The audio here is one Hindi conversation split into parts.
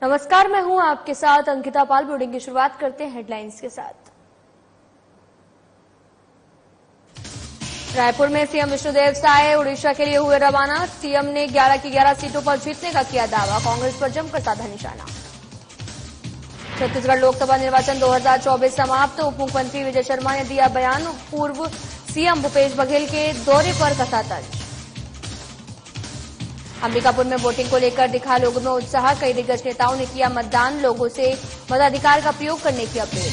नमस्कार, मैं हूं आपके साथ अंकिता पाल। बुलेटिन की शुरुआत करते हैं हेडलाइंस के साथ। रायपुर में सीएम विष्णुदेव साय उड़ीसा के लिए हुए रवाना। सीएम ने 11 की 11 सीटों पर जीतने का किया दावा। कांग्रेस पर जमकर साधा निशाना। छत्तीसगढ़ लोकसभा निर्वाचन 2024 समाप्त। उप मुख्यमंत्री विजय शर्मा ने दिया बयान। पूर्व सीएम भूपेश बघेल के दौरे पर कसा तंज। अंबिकापुर में वोटिंग को लेकर दिखा लोगों में उत्साह। कई दिग्गज नेताओं ने किया मतदान। लोगों से मताधिकार का प्रयोग करने की अपील।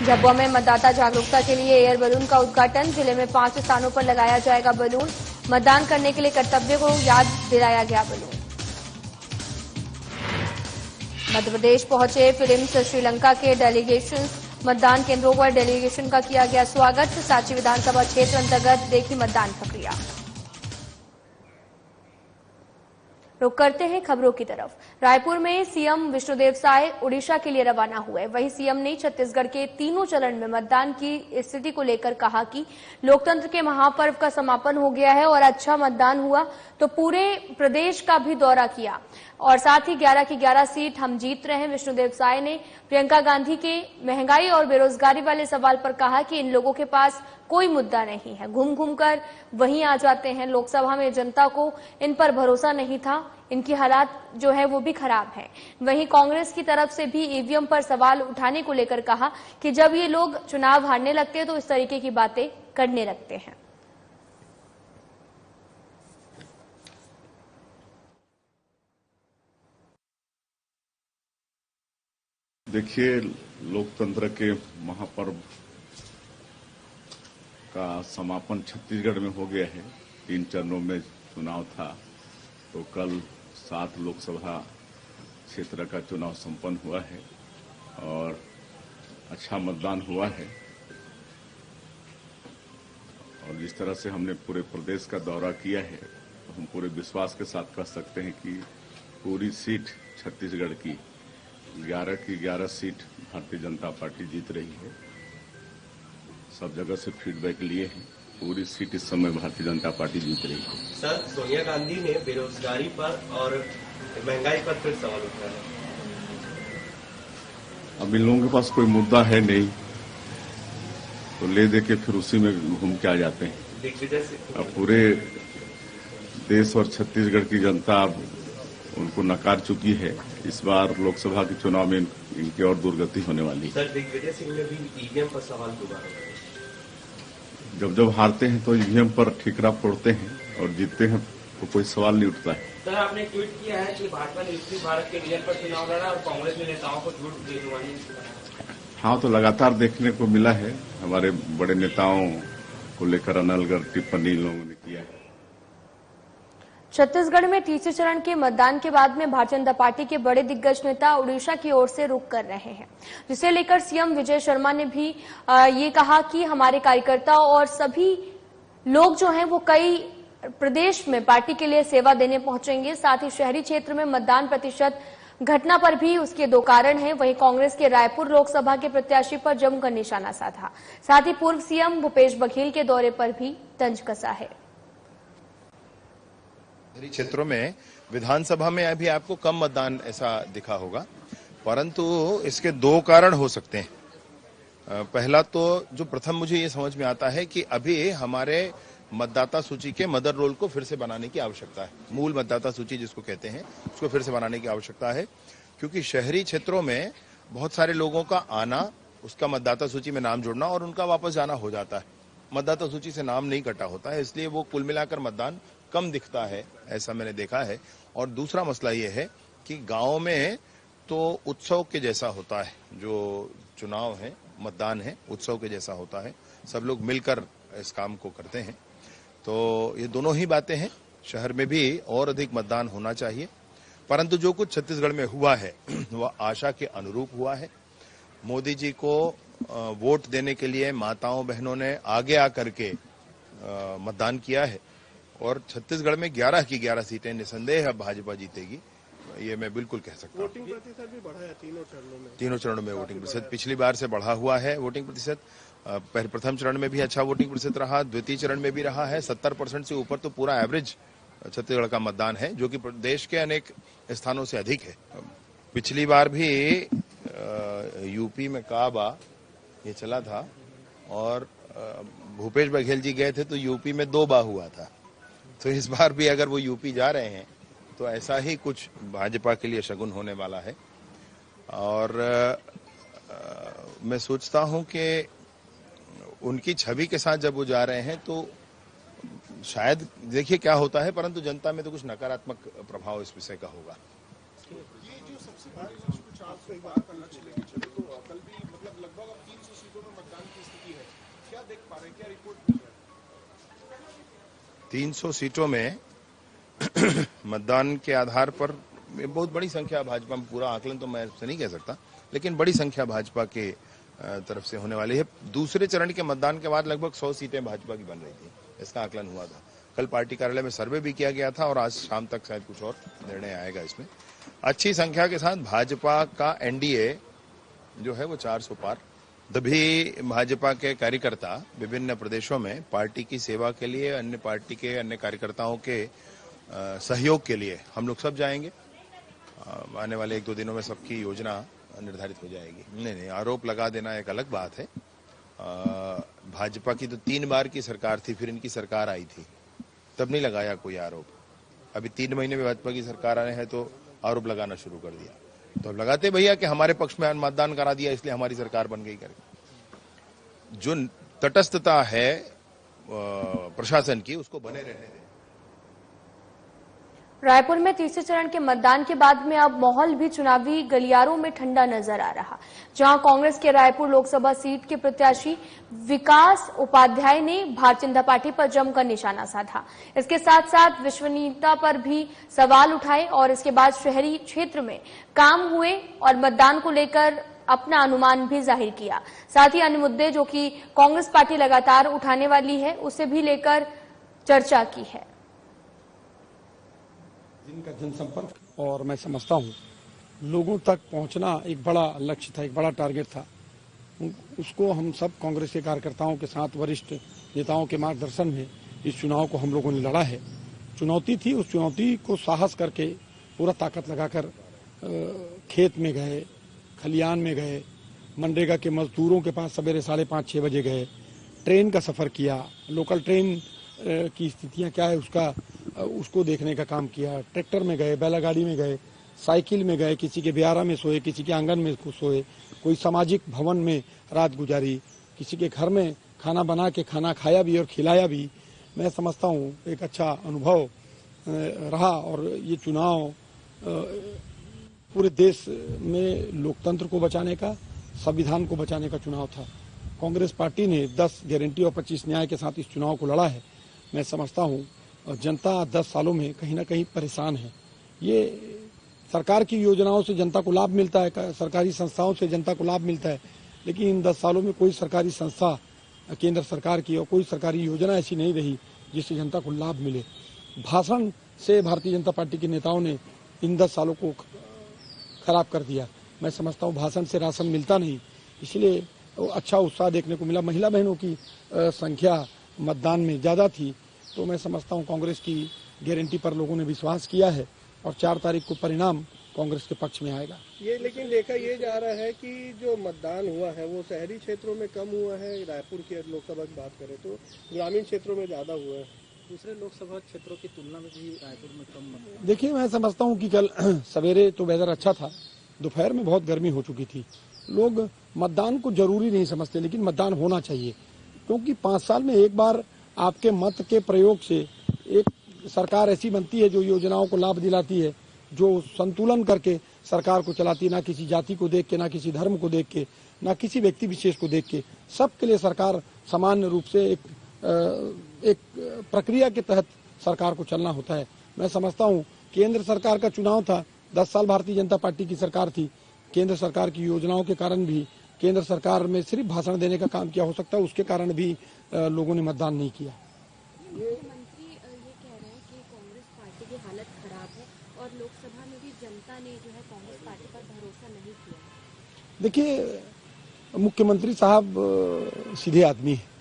झाबुआ में मतदाता जागरूकता के लिए एयर बलून का उद्घाटन। जिले में 5 स्थानों पर लगाया जाएगा बलून। मतदान करने के लिए कर्तव्य को याद दिलाया गया बलून। मध्य प्रदेश पहुंचे फिल्म श्रीलंका के डेलीगेशन। मतदान केंद्रों पर डेलीगेशन का किया गया स्वागत। सांची विधानसभा क्षेत्र अंतर्गत देखी मतदान प्रक्रिया। रुक करते हैं खबरों की तरफ। रायपुर में सीएम विष्णुदेव साय उड़ीसा के लिए रवाना हुए। वहीं सीएम ने छत्तीसगढ़ के तीनों चरण में मतदान की स्थिति को लेकर कहा कि लोकतंत्र के महापर्व का समापन हो गया है और अच्छा मतदान हुआ तो पूरे प्रदेश का भी दौरा किया और साथ ही 11 की 11 सीट हम जीत रहे हैं। विष्णुदेव साय ने प्रियंका गांधी के महंगाई और बेरोजगारी वाले सवाल पर कहा कि इन लोगों के पास कोई मुद्दा नहीं है, घूम घूम कर वहीं आ जाते हैं। लोकसभा में जनता को इन पर भरोसा नहीं था, इनकी हालात जो है वो भी खराब है। वहीं कांग्रेस की तरफ से भी ईवीएम पर सवाल उठाने को लेकर कहा कि जब ये लोग चुनाव हारने लगते हैं तो इस तरीके की बातें करने लगते हैं। देखिए, लोकतंत्र के महापर्व का समापन छत्तीसगढ़ में हो गया है। 3 चरणों में चुनाव था तो कल 7 लोकसभा क्षेत्र का चुनाव संपन्न हुआ है और अच्छा मतदान हुआ है। और जिस तरह से हमने पूरे प्रदेश का दौरा किया है तो हम पूरे विश्वास के साथ कह सकते हैं कि पूरी सीट छत्तीसगढ़ की 11 की 11 सीट भारतीय जनता पार्टी जीत रही है। सब जगह से फीडबैक लिए हैं, पूरी सीट इस समय भारतीय जनता पार्टी जीत रही है। सर, सोनिया गांधी ने बेरोजगारी पर और महंगाई पर फिर सवाल उठाया है। अब इन लोगों के पास कोई मुद्दा है नहीं तो ले दे के फिर उसी में घूम के आ जाते हैं। अब पूरे देश और छत्तीसगढ़ की जनता अब उनको नकार चुकी है। इस बार लोकसभा के चुनाव में इनकी और दुर्गति होने वाली है। सर, दिग्विजय सिंह ने भी ईवीएम पर सवाल दोबारा। जब हारते हैं तो ईवीएम पर ठीकरा फोड़ते हैं और जीतते हैं तो कोई सवाल नहीं उठता है। सर, आपने ट्वीट किया है कि भाजपा ने विकसित भारत के विजन पर चुनाव लड़ा और कांग्रेस ने नेताओं को झूठ दिलवाने। हाँ, तो लगातार देखने को मिला है। हमारे बड़े नेताओं को लेकर अनलगढ़ टिप्पणी लोगों ने किया है। छत्तीसगढ़ में तीसरे चरण के मतदान के बाद में भारतीय जनता पार्टी के बड़े दिग्गज नेता उड़ीसा की ओर से रुख कर रहे हैं, जिसे लेकर सीएम विजय शर्मा ने भी ये कहा कि हमारे कार्यकर्ता और सभी लोग जो हैं वो कई प्रदेश में पार्टी के लिए सेवा देने पहुंचेंगे। साथ ही शहरी क्षेत्र में मतदान प्रतिशत घटना पर भी उसके 2 कारण हैं। वहीं कांग्रेस के रायपुर लोकसभा के प्रत्याशी पर जमकर निशाना साधा। साथ ही पूर्व सीएम भूपेश बघेल के दौरे पर भी तंज कसा है। शहरी क्षेत्रों में विधानसभा में अभी आपको कम मतदान ऐसा दिखा होगा, परंतु इसके 2 कारण हो सकते हैं। पहला तो जो प्रथम मुझे ये समझ में आता है कि अभी हमारे मतदाता सूची के मदर रोल को फिर से बनाने की आवश्यकता है। मूल मतदाता सूची जिसको कहते हैं उसको फिर से बनाने की आवश्यकता है, क्योंकि शहरी क्षेत्रों में बहुत सारे लोगों का आना, उसका मतदाता सूची में नाम जुड़ना और उनका वापस जाना हो जाता है। मतदाता सूची से नाम नहीं कटा होता है, इसलिए वो कुल मिलाकर मतदान कम दिखता है, ऐसा मैंने देखा है। और दूसरा मसला ये है कि गांव में तो उत्सव के जैसा होता है, जो चुनाव है, मतदान है, उत्सव के जैसा होता है। सब लोग मिलकर इस काम को करते हैं। तो ये दोनों ही बातें हैं। शहर में भी और अधिक मतदान होना चाहिए, परंतु जो कुछ छत्तीसगढ़ में हुआ है वह आशा के अनुरूप हुआ है। मोदी जी को वोट देने के लिए माताओं बहनों ने आगे आकर के मतदान किया है और छत्तीसगढ़ में 11 की 11 सीटें निसंदेह अब भाजपा जीतेगी, ये मैं बिल्कुल कह सकता हूँ। वोटिंग प्रतिशत भी बढ़ा है तीनों चरणों में वोटिंग प्रतिशत पिछली बार से बढ़ा हुआ है। वोटिंग प्रतिशत प्रथम चरण में भी अच्छा वोटिंग प्रतिशत रहा, द्वितीय चरण में भी रहा है। 70% से ऊपर तो पूरा एवरेज छत्तीसगढ़ का मतदान है, जो कि देश के अनेक स्थानों से अधिक है। पिछली बार भी यूपी में काबा ये चला था और भूपेश बघेल जी गए थे तो यूपी में 2 बार हुआ था। तो इस बार भी अगर वो यूपी जा रहे हैं तो ऐसा ही कुछ भाजपा के लिए शगुन होने वाला है। और मैं सोचता हूं कि उनकी छवि के साथ जब वो जा रहे हैं तो शायद देखिए क्या होता है, परंतु जनता में तो कुछ नकारात्मक प्रभाव इस विषय का होगा। ये जो सबसे बड़ी 50 का लक्ष्य लेके चले तो कल भी मतलब लगभग 300 सीटों में मतदान की स्थिति है, क्या देख पा रहे हैं, क्या रिपोर्ट मिल रहा है? 300 सीटों में मतदान के आधार पर बहुत बड़ी संख्या भाजपा में, पूरा आकलन तो मैं नहीं कह सकता, लेकिन बड़ी संख्या भाजपा के तरफ से होने वाली है। दूसरे चरण के मतदान के बाद लगभग 100 सीटें भाजपा की बन रही थी, इसका आकलन हुआ था। कल पार्टी कार्यालय में सर्वे भी किया गया था और आज शाम तक शायद कुछ और निर्णय आएगा इसमें। अच्छी संख्या के साथ भाजपा का एनडीए जो है वो 400 पार। तभी भाजपा के कार्यकर्ता विभिन्न प्रदेशों में पार्टी की सेवा के लिए, अन्य पार्टी के अन्य कार्यकर्ताओं के सहयोग के लिए हम लोग सब जाएंगे। आने वाले 1-2 दिनों में सबकी योजना निर्धारित हो जाएगी। नहीं, आरोप लगा देना एक अलग बात है। भाजपा की तो 3 बार की सरकार थी, फिर इनकी सरकार आई थी, तब नहीं लगाया कोई आरोप। अभी 3 महीने में भाजपा की सरकार आने हैं तो आरोप लगाना शुरू कर दिया। तो अब लगाते भैया कि हमारे पक्ष में मतदान करा दिया इसलिए हमारी सरकार बन गई करके। जो तटस्थता है प्रशासन की, उसको बने रहने दें। रायपुर में तीसरे चरण के मतदान के बाद में अब माहौल भी चुनावी गलियारों में ठंडा नजर आ रहा, जहां कांग्रेस के रायपुर लोकसभा सीट के प्रत्याशी विकास उपाध्याय ने भारतीय जनता पार्टी पर जमकर निशाना साधा। इसके साथ साथ विश्वसनीयता पर भी सवाल उठाए और इसके बाद शहरी क्षेत्र में काम हुए और मतदान को लेकर अपना अनुमान भी जाहिर किया। साथ ही अन्य मुद्दे जो कि कांग्रेस पार्टी लगातार उठाने वाली है उसे भी लेकर चर्चा की है। जिनका जनसंपर्क, और मैं समझता हूं लोगों तक पहुंचना एक बड़ा लक्ष्य था, एक बड़ा टारगेट था। उसको हम सब कांग्रेस के कार्यकर्ताओं के साथ वरिष्ठ नेताओं के मार्गदर्शन में इस चुनाव को हम लोगों ने लड़ा है। चुनौती थी, उस चुनौती को साहस करके पूरा ताकत लगाकर खेत में गए, खलियान में गए, मनरेगा के मजदूरों के पास सवेरे 5:30-6 बजे गए, ट्रेन का सफर किया, लोकल ट्रेन की स्थितियां क्या है उसको देखने का काम किया। ट्रैक्टर में गए, बैलागाड़ी में गए, साइकिल में गए, किसी के ब्यारा में सोए, किसी के आंगन में सोए, कोई सामाजिक भवन में रात गुजारी, किसी के घर में खाना बना के खाना खाया भी और खिलाया भी। मैं समझता हूँ एक अच्छा अनुभव रहा और ये चुनाव पूरे देश में लोकतंत्र को बचाने का, संविधान को बचाने का चुनाव था। कांग्रेस पार्टी ने 10 गारंटी और 25 न्याय के साथ इस चुनाव को लड़ा है। मैं समझता हूँ जनता 10 सालों में कहीं ना कहीं परेशान है। ये सरकार की योजनाओं से जनता को लाभ मिलता है, सरकारी संस्थाओं से जनता को लाभ मिलता है, लेकिन इन 10 सालों में कोई सरकारी संस्था केंद्र सरकार की और कोई सरकारी योजना ऐसी नहीं रही जिससे जनता को लाभ मिले। भाषण से भारतीय जनता पार्टी के नेताओं ने इन 10 सालों को खराब कर दिया। मैं समझता हूँ भाषण से राशन मिलता नहीं, इसलिए अच्छा उत्साह देखने को मिला। महिला बहनों की संख्या मतदान में ज्यादा थी, तो मैं समझता हूँ कांग्रेस की गारंटी पर लोगों ने विश्वास किया है और 4 तारीख को परिणाम कांग्रेस के पक्ष में आएगा। ये लेकिन देखा ये जा रहा है कि जो मतदान हुआ है वो शहरी क्षेत्रों में कम हुआ है। रायपुर की लोकसभा की बात करें तो ग्रामीण क्षेत्रों में ज्यादा हुआ है। दूसरे लोकसभा क्षेत्रों की तुलना में भी रायपुर में कम मतदान। देखिए, मैं समझता हूँ कि कल सवेरे तो वेदर अच्छा था, दोपहर में बहुत गर्मी हो चुकी थी। लोग मतदान को जरूरी नहीं समझते, लेकिन मतदान होना चाहिए, क्योंकि 5 साल में एक बार आपके मत के प्रयोग से एक सरकार ऐसी बनती है जो योजनाओं को लाभ दिलाती है, जो संतुलन करके सरकार को चलाती है, ना किसी जाति को देख के, ना किसी धर्म को देख के, ना किसी व्यक्ति विशेष को देख के। सबके लिए सरकार सामान्य रूप से एक प्रक्रिया के तहत सरकार को चलना होता है। मैं समझता हूँ केंद्र सरकार का चुनाव था, 10 साल भारतीय जनता पार्टी की सरकार थी। केंद्र सरकार की योजनाओं के कारण भी, केंद्र सरकार में सिर्फ भाषण देने का काम किया हो सकता है, उसके कारण भी लोगों ने मतदान नहीं किया। मुख्यमंत्री ये कह रहे हैं कि कांग्रेस पार्टी की हालत खराब है और लोकसभा में भी जनता ने जो है कांग्रेस पार्टी पर भरोसा नहीं किया। देखिए, मुख्यमंत्री साहब सीधे आदमी है,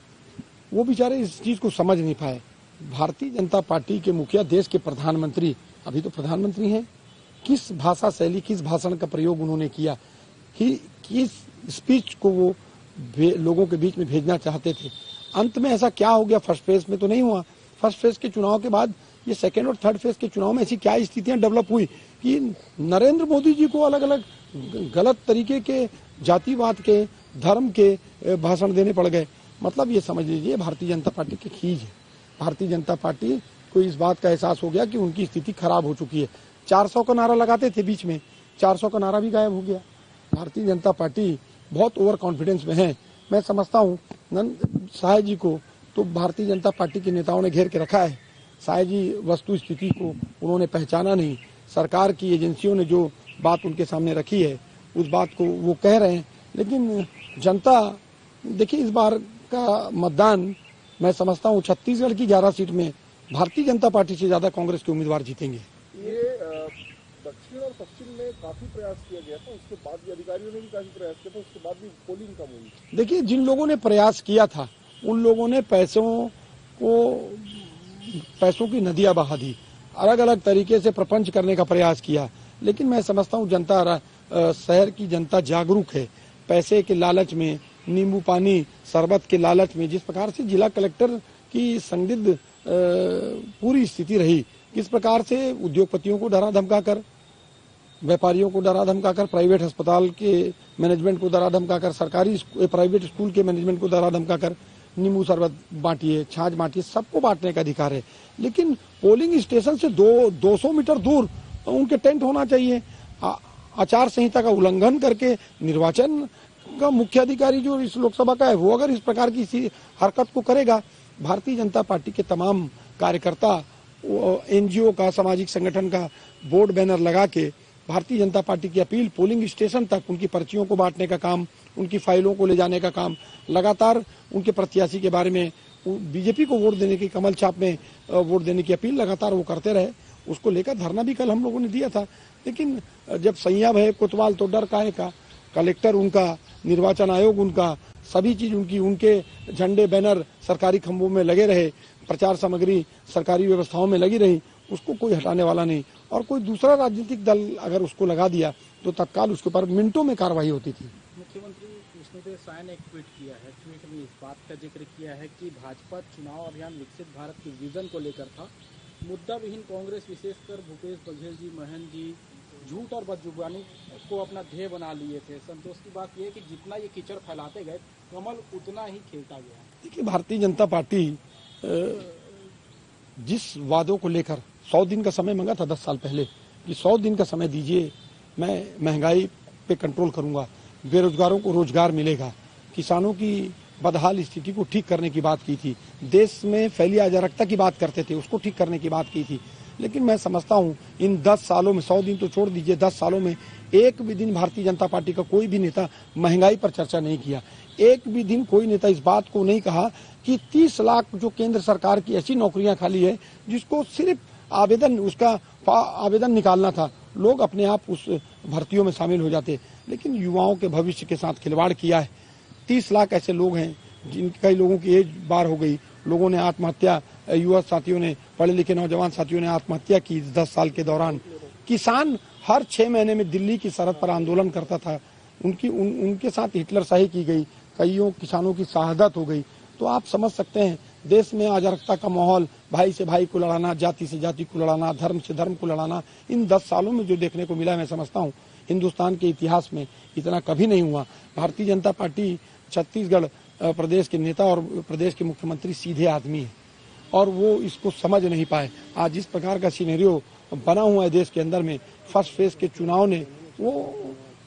वो बेचारे इस चीज को समझ नहीं पाए। भारतीय जनता पार्टी के मुखिया, देश के प्रधानमंत्री, अभी तो प्रधानमंत्री हैं, किस भाषा शैली, किस भाषण का प्रयोग उन्होंने किया, किस स्पीच को वो लोगों के बीच में भेजना चाहते थे। अंत में ऐसा क्या हो गया, फर्स्ट फेज में तो नहीं हुआ। फर्स्ट फेज के चुनाव के बाद ये सेकेंड और थर्ड फेज के चुनाव में ऐसी क्या स्थितियां डेवलप हुई कि नरेंद्र मोदी जी को अलग अलग गलत तरीके के जातिवाद के, धर्म के भाषण देने पड़ गए। मतलब ये समझ लीजिए भारतीय जनता पार्टी की खीज है। भारतीय जनता पार्टी को इस बात का एहसास हो गया कि उनकी स्थिति खराब हो चुकी है। 400 का नारा लगाते थे बीच में, 400 का नारा भी गायब हो गया। भारतीय जनता पार्टी बहुत ओवर कॉन्फिडेंस में है। मैं समझता हूँ साय जी को तो भारतीय जनता पार्टी के नेताओं ने घेर के रखा है। साय जी वस्तु स्थिति को उन्होंने पहचाना नहीं। सरकार की एजेंसियों ने जो बात उनके सामने रखी है उस बात को वो कह रहे हैं, लेकिन जनता देखिए इस बार का मतदान मैं समझता हूँ छत्तीसगढ़ की 11 सीट में भारतीय जनता पार्टी से ज्यादा कांग्रेस के उम्मीदवार जीतेंगे। ये दक्षिण और पश्चिम में काफी प्रयास किया गया था, उसके बाद भी अधिकारियों ने भी काफी प्रयास किया था, उसके बाद भी पोलिंग कम हुई। देखिए जिन लोगों ने प्रयास किया था उन लोगों ने पैसों की नदियां बहा दी, अलग अलग तरीके से प्रपंच करने का प्रयास किया। लेकिन मैं समझता हूँ जनता, शहर की जनता जागरूक है। पैसे के लालच में, नींबू पानी शरबत के लालच में जिस प्रकार से जिला कलेक्टर की संदिग्ध पूरी स्थिति रही, किस प्रकार से उद्योगपतियों को डरा धमकाकर, व्यापारियों को डरा धमकाकर, प्राइवेट अस्पताल के मैनेजमेंट को डरा धमकाकर, सरकारी प्राइवेट स्कूल के मैनेजमेंट को डरा धमकाकर नींबू शरबत बांटिए, छाछ बांटिए, सबको बांटने का अधिकार है। लेकिन पोलिंग स्टेशन से 200 मीटर दूर उनके टेंट होना चाहिए। आचार संहिता का उल्लंघन करके निर्वाचन का मुख्य अधिकारी जो इस लोकसभा का है वो अगर इस प्रकार की हरकत को करेगा, भारतीय जनता पार्टी के तमाम कार्यकर्ता एनजीओ का, सामाजिक संगठन का बोर्ड बैनर लगा के भारतीय जनता पार्टी की अपील पोलिंग स्टेशन तक उनकी पर्चियों को बांटने का काम, उनकी फाइलों को ले जाने का काम, लगातार उनके प्रत्याशी के बारे में बीजेपी को वोट देने की, कमल छाप में वोट देने की अपील लगातार वो करते रहे। उसको लेकर धरना भी कल हम लोगों ने दिया था। लेकिन जब संयम है कोतवाल तो डर काहे का। कलेक्टर उनका, निर्वाचन आयोग उनका, सभी चीज उनकी, उनके झंडे बैनर सरकारी खंभों में लगे रहे, प्रचार सामग्री सरकारी व्यवस्थाओं में लगी रही, उसको कोई हटाने वाला नहीं। और कोई दूसरा राजनीतिक दल अगर उसको लगा दिया तो तत्काल उसके ऊपर मिनटों में कार्रवाई होती थी। मुख्यमंत्री विष्णुदेव साय ने एक ट्वीट किया है, ट्वीट में इस बात का जिक्र किया है कि भाजपा चुनाव अभियान विकसित भारत के विजन को लेकर था। मुद्दा विहीन कांग्रेस, विशेषकर भूपेश बघेल जी, महन जी, झूठ और बदजुबानी को अपना ध्येय बना लिए थे। संतोष की बात यह है कि जितना ये कीचड़ फैलाते गए कमल उतना ही खिलता गया। देखिए भारतीय जनता पार्टी जिस वादों को लेकर 100 दिन का समय मांगा था 10 साल पहले कि 100 दिन का समय दीजिए, मैं महंगाई पे कंट्रोल करूंगा, बेरोजगारों को रोजगार मिलेगा, किसानों की बदहाल स्थिति को ठीक करने की बात की थी, देश में फैली अराजकता की बात करते थे, उसको ठीक करने की बात की थी। लेकिन मैं समझता हूं इन 10 सालों में, 100 दिन तो छोड़ दीजिए, 10 सालों में एक भी दिन भारतीय जनता पार्टी का कोई भी नेता महंगाई पर चर्चा नहीं किया। एक भी दिन कोई नेता इस बात को नहीं कहा कि 30 लाख जो केंद्र सरकार की ऐसी नौकरियां खाली है जिसको सिर्फ आवेदन निकालना था, लोग अपने आप उस भर्तियों में शामिल हो जाते। लेकिन युवाओं के भविष्य के साथ खिलवाड़ किया है। 30 लाख ऐसे लोग हैं जिन कई लोगों की एज बार हो गई, लोगों ने आत्महत्या, युवा साथियों ने, पढ़े लिखे नौजवान साथियों ने आत्महत्या की 10 साल के दौरान। किसान हर 6 महीने में दिल्ली की सरहद पर आंदोलन करता था, उनके साथ हिटलरशाही की गई, कईयों किसानों की शहादत हो गई। तो आप समझ सकते हैं देश में अराजकता का माहौल, भाई से भाई को लड़ाना, जाति से जाति को लड़ाना, धर्म से धर्म को लड़ाना, इन 10 सालों में जो देखने को मिला, मैं समझता हूँ हिंदुस्तान के इतिहास में इतना कभी नहीं हुआ। भारतीय जनता पार्टी छत्तीसगढ़ प्रदेश के नेता और प्रदेश के मुख्यमंत्री सीधे आदमी है और वो इसको समझ नहीं पाए। आज जिस प्रकार का सिनेरियो बना हुआ है देश के अंदर में, फर्स्ट फेज के चुनाव ने वो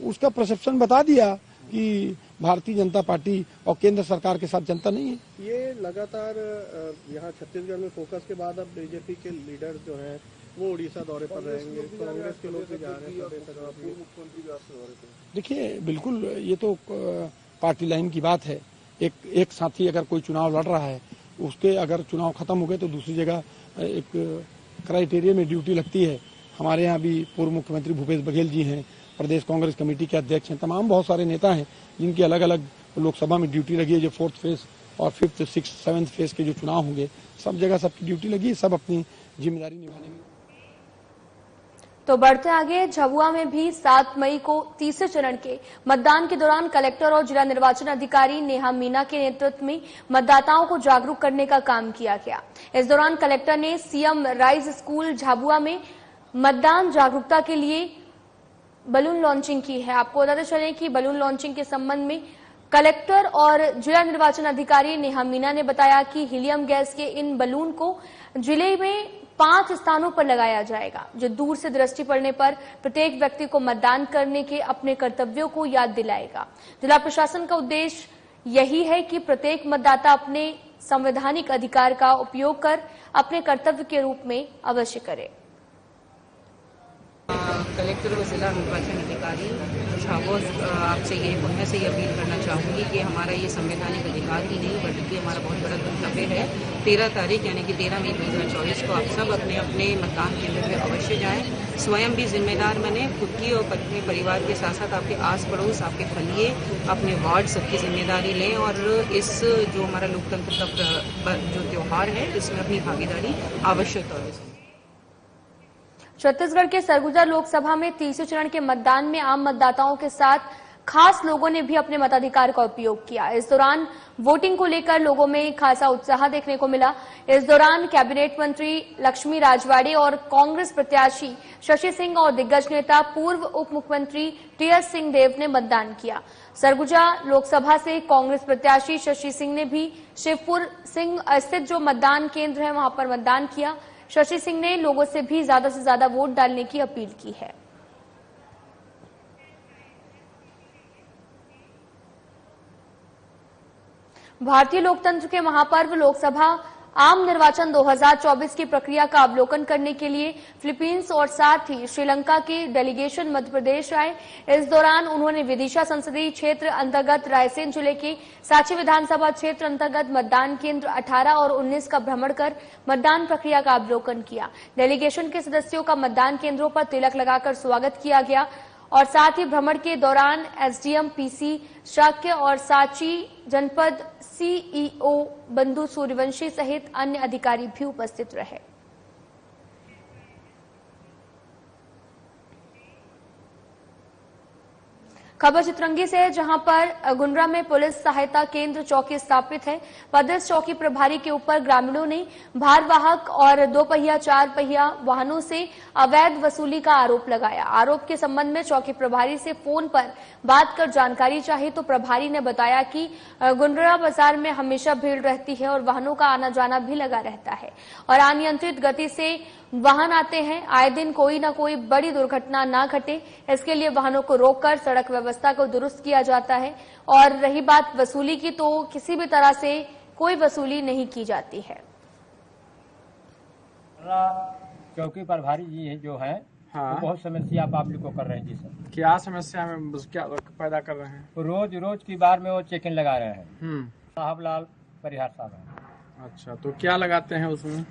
उसका परसेप्शन बता दिया कि भारतीय जनता पार्टी और केंद्र सरकार के साथ जनता नहीं है। ये लगातार यहाँ छत्तीसगढ़ में फोकस के बाद अब बीजेपी के लीडर जो हैं वो उड़ीसा दौरे पर रहेंगे, कांग्रेस के लोग भी जा रहे हैं, मुख्यमंत्री भी दौरे पर। देखिए बिल्कुल ये तो पार्टी लाइन की बात है। एक साथी अगर कोई चुनाव लड़ रहा है, उसके अगर चुनाव खत्म हो गए तो दूसरी जगह एक क्राइटेरिया में ड्यूटी लगती है। हमारे यहाँ भी पूर्व मुख्यमंत्री भूपेश बघेल जी हैं, प्रदेश कांग्रेस कमेटी के अध्यक्ष हैं, तमाम बहुत सारे नेता हैं जिनकी अलग अलग लोकसभा में ड्यूटी लगी है, जो 4th फेज और 5th, 6th, 7th फेज के जो चुनाव होंगे सब जगह सबकी ड्यूटी लगी, सब अपनी जिम्मेदारी निभाने में। तो बढ़ते आगे, झाबुआ में भी 7 मई को तीसरे चरण के मतदान के दौरान कलेक्टर और जिला निर्वाचन अधिकारी नेहा मीना के नेतृत्व में मतदाताओं को जागरूक करने का काम किया गया। इस दौरान कलेक्टर ने सीएम राइज स्कूल झाबुआ में मतदान जागरूकता के लिए बलून लॉन्चिंग की है। आपको बताते चलें कि बलून लॉन्चिंग के संबंध में कलेक्टर और जिला निर्वाचन अधिकारी नेहा मीना ने बताया कि हीलियम गैस के इन बलून को जिले में 5 स्थानों पर लगाया जाएगा, जो दूर से दृष्टि पड़ने पर प्रत्येक व्यक्ति को मतदान करने के अपने कर्तव्यों को याद दिलाएगा। जिला प्रशासन का उद्देश्य यही है कि प्रत्येक मतदाता अपने संवैधानिक अधिकार का उपयोग कर अपने कर्तव्य के रूप में अवश्य करे। कलेक्टर व जिला निर्वाचन अधिकारी झाबुआ आपसे ये पुनः से अपील करना चाहूँगी कि हमारा ये संवैधानिक अधिकार ही नहीं बल्कि हमारा बहुत बड़ा कर्तव्य है। 13 तारीख यानी कि 13 मई 2024 को आप सब अपने अपने मतदान केंद्र पर अवश्य जाएं। स्वयं भी जिम्मेदार बने, खुद की और अपने परिवार के साथ साथ आपके आस पड़ोस, आपके फलिए, अपने वार्ड सबकी जिम्मेदारी लें और इस जो हमारा लोकतंत्र का जो त्यौहार है इसमें अपनी भागीदारी आवश्यक तौर से। छत्तीसगढ़ के सरगुजा लोकसभा में तीसरे चरण के मतदान में आम मतदाताओं के साथ खास लोगों ने भी अपने मताधिकार का उपयोग किया। इस दौरान वोटिंग को लेकर लोगों में खासा उत्साह देखने को मिला। इस दौरान कैबिनेट मंत्री लक्ष्मी राजवाड़े और कांग्रेस प्रत्याशी शशि सिंह और दिग्गज नेता पूर्व उप मुख्यमंत्री टीएस सिंहदेव ने मतदान किया। सरगुजा लोकसभा से कांग्रेस प्रत्याशी शशि सिंह ने भी शिवपुर सिंह स्थित जो मतदान केंद्र है वहां पर मतदान किया। शशि सिंह ने लोगों से भी ज्यादा से ज्यादा वोट डालने की अपील की है। भारतीय लोकतंत्र के महापर्व लोकसभा आम निर्वाचन 2024 की प्रक्रिया का अवलोकन करने के लिए फिलीपींस और साथ ही श्रीलंका के डेलीगेशन मध्य प्रदेश आए। इस दौरान उन्होंने विदिशा संसदीय क्षेत्र अंतर्गत रायसेन जिले के सांची विधानसभा क्षेत्र अंतर्गत मतदान केंद्र 18 और 19 का भ्रमण कर मतदान प्रक्रिया का अवलोकन किया। डेलीगेशन के सदस्यों का मतदान केंद्रों पर तिलक लगाकर स्वागत किया गया और साथ ही भ्रमण के दौरान एसडीएम पीसी शाक्य और सांची जनपद सीईओ बंधु सूर्यवंशी सहित अन्य अधिकारी भी उपस्थित रहे। खबर चित्रंगी से है, जहां पर गुंडरा में पुलिस सहायता केंद्र चौकी स्थापित है। पदस्थ चौकी प्रभारी के ऊपर ग्रामीणों ने भारवाहक और 2 पहिया 4 पहिया वाहनों से अवैध वसूली का आरोप लगाया। आरोप के संबंध में चौकी प्रभारी से फोन पर बात कर जानकारी चाही तो प्रभारी ने बताया कि गुंडरा बाजार में हमेशा भीड़ रहती है और वाहनों का आना जाना भी लगा रहता है और अनियंत्रित गति से वाहन आते हैं। आए दिन कोई न कोई बड़ी दुर्घटना ना घटे, इसके लिए वाहनों को रोककर सड़क व्यवस्था को दुरुस्त किया जाता है। और रही बात वसूली की, तो किसी भी तरह से कोई वसूली नहीं की जाती है। चौकी प्रभारी जी जो है हाँ। बहुत समस्या आप लोग को कर रहे हैं जी सर। क्या समस्या में क्या पैदा कर रहे हैं? रोज की बार में वो चेकिंग लगा रहे हैं। साहब लाल परिहार साहब हैं। अच्छा, तो क्या लगाते हैं उसमें?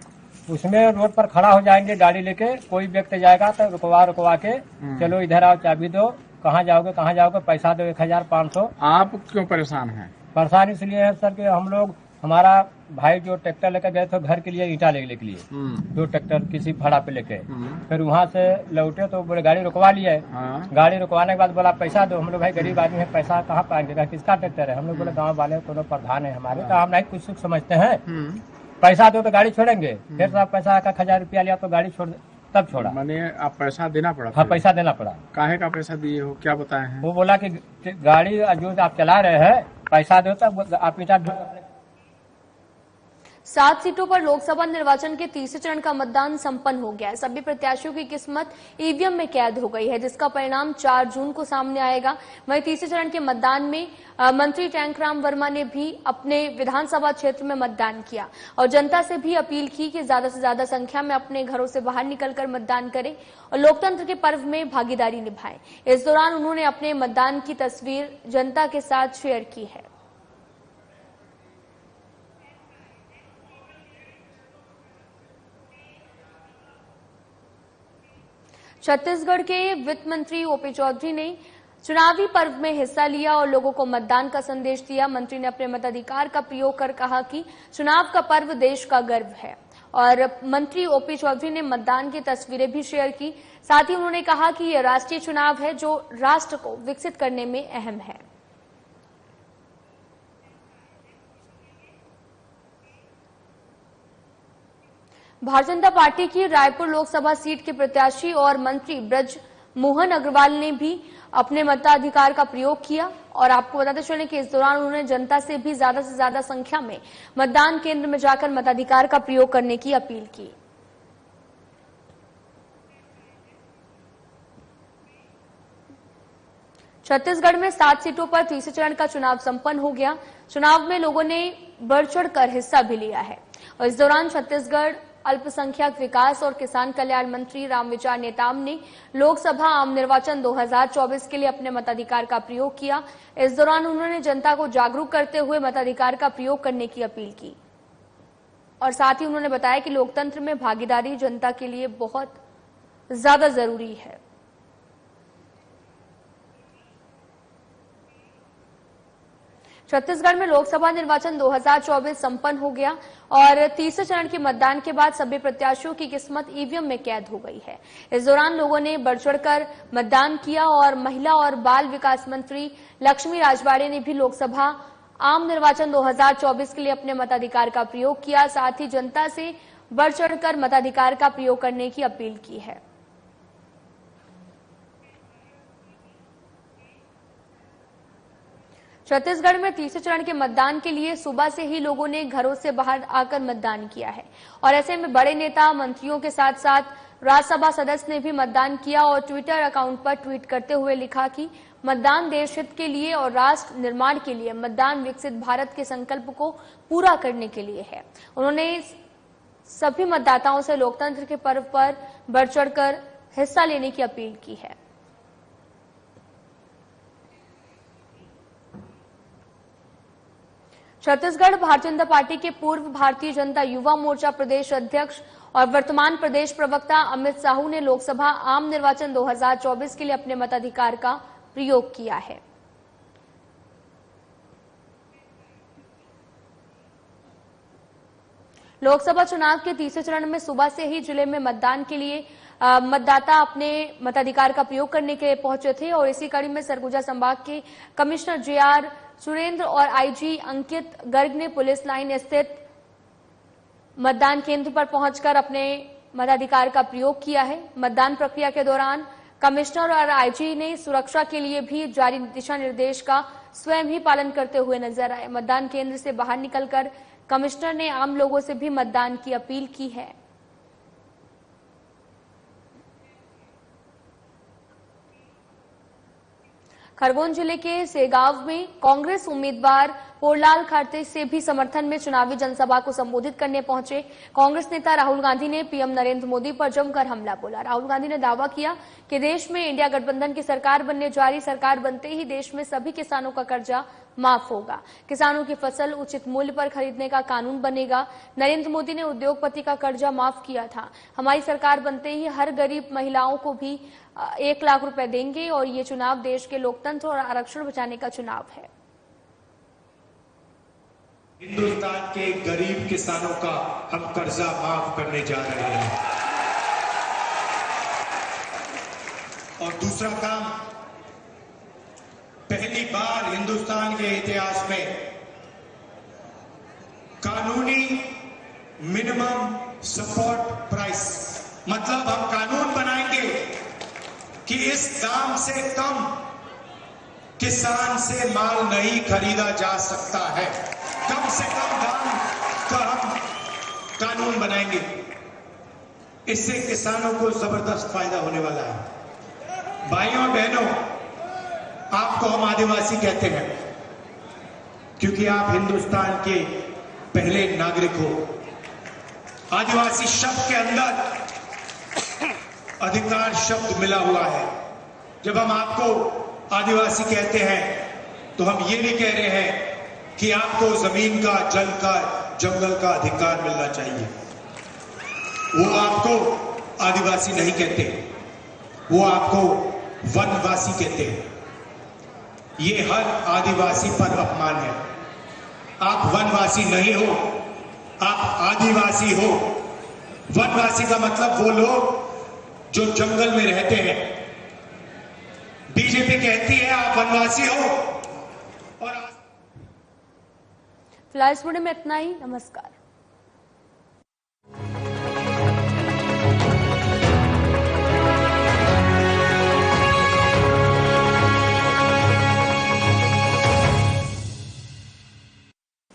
उसमें रोड पर खड़ा हो जाएंगे गाड़ी लेके, कोई व्यक्ति जाएगा तो रुकवा के चलो इधर आओ, चाबी दो, कहाँ जाओगे, पैसा दो 1500। आप क्यों परेशान हैं? परेशान इसलिए है सर कि हम लोग, हमारा भाई जो ट्रैक्टर लेकर गए थे घर के लिए, ईंटा लेने के लिए, 2 ट्रैक्टर किसी भाड़ा पे लेके, फिर वहाँ से लौटे तो बोले गाड़ी रुकवा लिए। गाड़ी रुकवाने के बाद बोला पैसा दो। हम लोग भाई गरीब आदमी है, पैसा कहाँ पाएंगे, किसका ट्रैक्टर है? हम लोग बोले गाँव वाले कोनो प्रधान है हमारे, तो हम नहीं कुछ समझते हैं, पैसा दो तो गाड़ी छोड़ेंगे। फिर साहब पैसा का 1000 रुपया लिया तो गाड़ी छोड़, तब छोड़ा। मैंने आप पैसा देना पड़ा? हाँ, पैसा देना पड़ा। काहे का पैसा दिए हो, क्या बताए हैं? वो बोला कि गाड़ी जो आप चला रहे हैं पैसा दो तब आप ईंटा। 7 सीटों पर लोकसभा निर्वाचन के तीसरे चरण का मतदान संपन्न हो गया है। सभी प्रत्याशियों की किस्मत ईवीएम में कैद हो गई है, जिसका परिणाम 4 जून को सामने आएगा। वहीं तीसरे चरण के मतदान में मंत्री टैंकराम वर्मा ने भी अपने विधानसभा क्षेत्र में मतदान किया और जनता से भी अपील की कि ज्यादा से ज्यादा संख्या में अपने घरों से बाहर निकलकर मतदान करें और लोकतंत्र के पर्व में भागीदारी निभाएं। इस दौरान उन्होंने अपने मतदान की तस्वीर जनता के साथ शेयर की है। छत्तीसगढ़ के वित्त मंत्री ओपी चौधरी ने चुनावी पर्व में हिस्सा लिया और लोगों को मतदान का संदेश दिया। मंत्री ने अपने मताधिकार का प्रयोग कर कहा कि चुनाव का पर्व देश का गर्व है। और मंत्री ओपी चौधरी ने मतदान की तस्वीरें भी शेयर की। साथ ही उन्होंने कहा कि यह राष्ट्रीय चुनाव है जो राष्ट्र को विकसित करने में अहम है। भारतीय जनता पार्टी की रायपुर लोकसभा सीट के प्रत्याशी और मंत्री ब्रज मोहन अग्रवाल ने भी अपने मताधिकार का प्रयोग किया। और आपको बताते चलें कि इस दौरान उन्होंने जनता से भी ज्यादा से ज्यादा संख्या में मतदान केंद्र में जाकर मताधिकार का प्रयोग करने की अपील की। छत्तीसगढ़ में 7 सीटों पर तीसरे चरण का चुनाव संपन्न हो गया। चुनाव में लोगों ने बढ़ चढ़कर हिस्सा भी लिया है। और इस दौरान छत्तीसगढ़ अल्पसंख्यक विकास और किसान कल्याण मंत्री रामविचार नेताम ने लोकसभा आम निर्वाचन 2024 के लिए अपने मताधिकार का प्रयोग किया। इस दौरान उन्होंने जनता को जागरूक करते हुए मताधिकार का प्रयोग करने की अपील की। और साथ ही उन्होंने बताया कि लोकतंत्र में भागीदारी जनता के लिए बहुत ज्यादा जरूरी है। छत्तीसगढ़ में लोकसभा निर्वाचन 2024 संपन्न हो गया और तीसरे चरण के मतदान के बाद सभी प्रत्याशियों की किस्मत ईवीएम में कैद हो गई है। इस दौरान लोगों ने बढ़ चढ़कर मतदान किया और महिला और बाल विकास मंत्री लक्ष्मी राजवाड़े ने भी लोकसभा आम निर्वाचन 2024 के लिए अपने मताधिकार का प्रयोग किया। साथ ही जनता से बढ़ चढ़कर मताधिकार का प्रयोग करने की अपील की है। छत्तीसगढ़ में तीसरे चरण के मतदान के लिए सुबह से ही लोगों ने घरों से बाहर आकर मतदान किया है। और ऐसे में बड़े नेता मंत्रियों के साथ साथ राज्यसभा सदस्य ने भी मतदान किया और ट्विटर अकाउंट पर ट्वीट करते हुए लिखा कि मतदान देश हित के लिए और राष्ट्र निर्माण के लिए, मतदान विकसित भारत के संकल्प को पूरा करने के लिए है। उन्होंने सभी मतदाताओं से लोकतंत्र के पर्व पर बढ़ चढ़कर हिस्सा लेने की अपील की है। छत्तीसगढ़ भारतीय जनता पार्टी के पूर्व भारतीय जनता युवा मोर्चा प्रदेश अध्यक्ष और वर्तमान प्रदेश प्रवक्ता अमित साहू ने लोकसभा आम निर्वाचन 2024 के लिए अपने मताधिकार का प्रयोग किया है। लोकसभा चुनाव के तीसरे चरण में सुबह से ही जिले में मतदान के लिए मतदाता अपने मताधिकार का प्रयोग करने के लिए पहुंचे थे। और इसी कड़ी में सरगुजा संभाग के कमिश्नर जेआर सुरेंद्र और आईजी अंकित गर्ग ने पुलिस लाइन स्थित मतदान केंद्र पर पहुंचकर अपने मताधिकार का प्रयोग किया है। मतदान प्रक्रिया के दौरान कमिश्नर और आईजी ने सुरक्षा के लिए भी जारी दिशा निर्देश का स्वयं ही पालन करते हुए नजर आए। मतदान केंद्र से बाहर निकलकर कमिश्नर ने आम लोगों से भी मतदान की अपील की है। खरगोन जिले के सेगांव में कांग्रेस उम्मीदवार पोरलाल खारते से भी समर्थन में चुनावी जनसभा को संबोधित करने पहुंचे कांग्रेस नेता राहुल गांधी ने पीएम नरेंद्र मोदी पर जमकर हमला बोला। राहुल गांधी ने दावा किया कि देश में इंडिया गठबंधन की सरकार बनने जा रही, सरकार बनते ही देश में सभी किसानों का कर्जा माफ होगा, किसानों की फसल उचित मूल्य पर खरीदने का कानून बनेगा। नरेंद्र मोदी ने उद्योगपति का कर्जा माफ किया था, हमारी सरकार बनते ही हर गरीब महिलाओं को भी 1 लाख रुपए देंगे और ये चुनाव देश के लोकतंत्र और आरक्षण बचाने का चुनाव है। हिंदुस्तान के गरीब किसानों का हम कर्जा माफ करने जा रहे हैं। और दूसरा काम, पहली बार हिंदुस्तान के इतिहास में कानूनी मिनिमम सपोर्ट प्राइस, मतलब हम कानून बनाएंगे कि इस दाम से कम किसान से माल नहीं खरीदा जा सकता है। कम से कम दाम का हम कानून बनाएंगे, इससे किसानों को जबरदस्त फायदा होने वाला है। भाइयों और बहनों, आपको हम आदिवासी कहते हैं क्योंकि आप हिंदुस्तान के पहले नागरिक हो। आदिवासी शब्द के अंदर अधिकार शब्द मिला हुआ है। जब हम आपको आदिवासी कहते हैं तो हम ये नहीं कह रहे हैं कि आपको जमीन का, जल का, जंगल का अधिकार मिलना चाहिए। वो आपको आदिवासी नहीं कहते, वो आपको वनवासी कहते हैं। ये हर आदिवासी पर अपमान है। आप वनवासी नहीं हो, आप आदिवासी हो। वनवासी का मतलब वो लोग जो जंगल में रहते हैं। बीजेपी कहती है आप वनवासी हो और फिलहाल इस वीडियो में इतना ही। नमस्कार।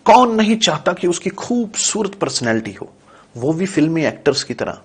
कौन नहीं चाहता कि उसकी खूबसूरत पर्सनैलिटी हो, वो भी फिल्मी एक्टर्स की तरह।